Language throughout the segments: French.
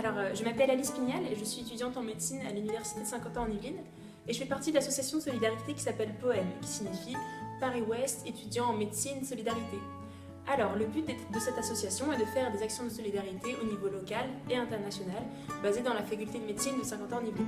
Je m'appelle Alice Pignal et je suis étudiante en médecine à l'Université de Saint-Quentin en Yvelines. Et je fais partie de l'association de solidarité qui s'appelle POEM, qui signifie Paris-Ouest étudiants en médecine solidarité. Alors, le but de cette association est de faire des actions de solidarité au niveau local et international, basées dans la faculté de médecine de Saint-Quentin en Yvelines.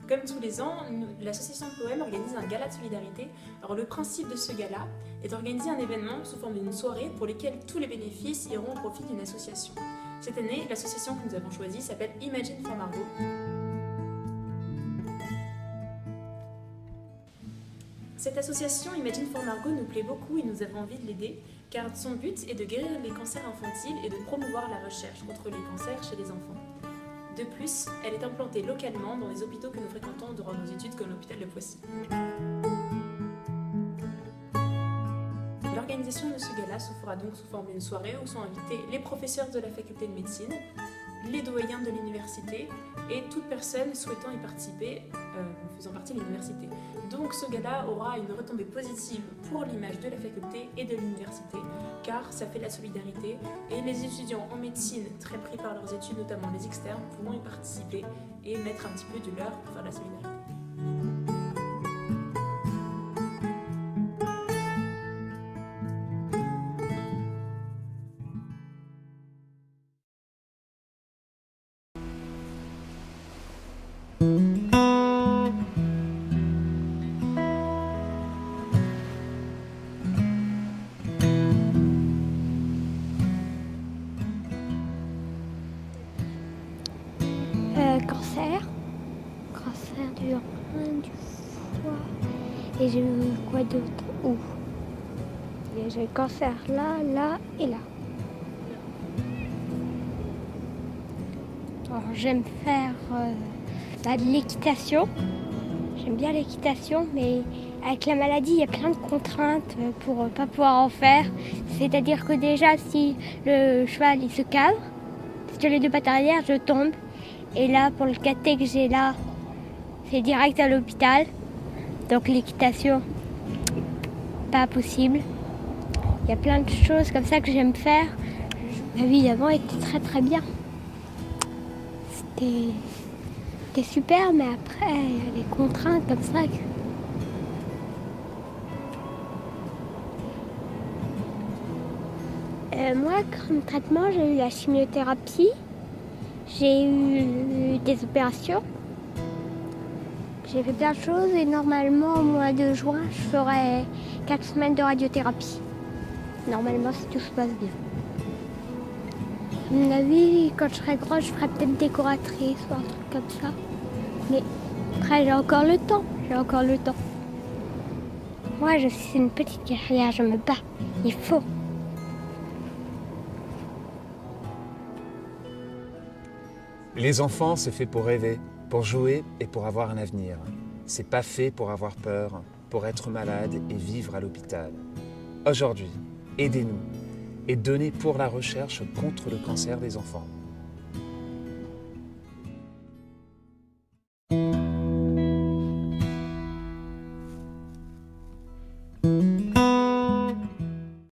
Comme tous les ans, l'association POEM organise un gala de solidarité. Alors le principe de ce gala est d'organiser un événement sous forme d'une soirée pour lesquelles tous les bénéfices iront au profit d'une association. Cette année, l'association que nous avons choisie s'appelle Imagine for Margot. Cette association Imagine for Margot nous plaît beaucoup et nous avons envie de l'aider car son but est de guérir les cancers infantiles et de promouvoir la recherche contre les cancers chez les enfants. De plus, elle est implantée localement dans les hôpitaux que nous fréquentons durant nos études comme l'hôpital de Poissy. L'organisation de ce gala se fera donc sous forme d'une soirée où sont invités les professeurs de la faculté de médecine, les doyens de l'université et toute personne souhaitant y participer, faisant partie de l'université. Donc ce gala aura une retombée positive pour l'image de la faculté et de l'université, car ça fait de la solidarité et les étudiants en médecine, très pris par leurs études, notamment les externes, pourront y participer et mettre un petit peu du leur pour faire de la solidarité. Cancer du rein, du foie. Et j'ai eu quoi d'autre? J'ai le cancer là, là et là. Alors j'aime faire de l'équitation. J'aime bien l'équitation, mais avec la maladie, il y a plein de contraintes pour ne pas pouvoir en faire. C'est-à-dire que déjà, si le cheval il se cave, si j'ai les deux pattes arrière, je tombe. Et là, pour le caté que j'ai là, c'est direct à l'hôpital. Donc l'équitation, pas possible. Il y a plein de choses comme ça que j'aime faire. Ma vie d'avant était très très bien. C'était super, mais après, il y a des contraintes comme ça. Moi, comme traitement, j'ai eu la chimiothérapie. J'ai eu des opérations. J'ai fait plein de choses et normalement, au mois de juin, je ferai 4 semaines de radiothérapie. Normalement, si tout se passe bien. À mon avis, quand je serai grande, je ferai peut-être décoratrice ou un truc comme ça. Mais après, j'ai encore le temps. Moi, je suis une petite guerrière, je me bats. Il faut. Les enfants, c'est fait pour rêver, pour jouer et pour avoir un avenir. C'est pas fait pour avoir peur, pour être malade et vivre à l'hôpital. Aujourd'hui, aidez-nous et donnez pour la recherche contre le cancer des enfants.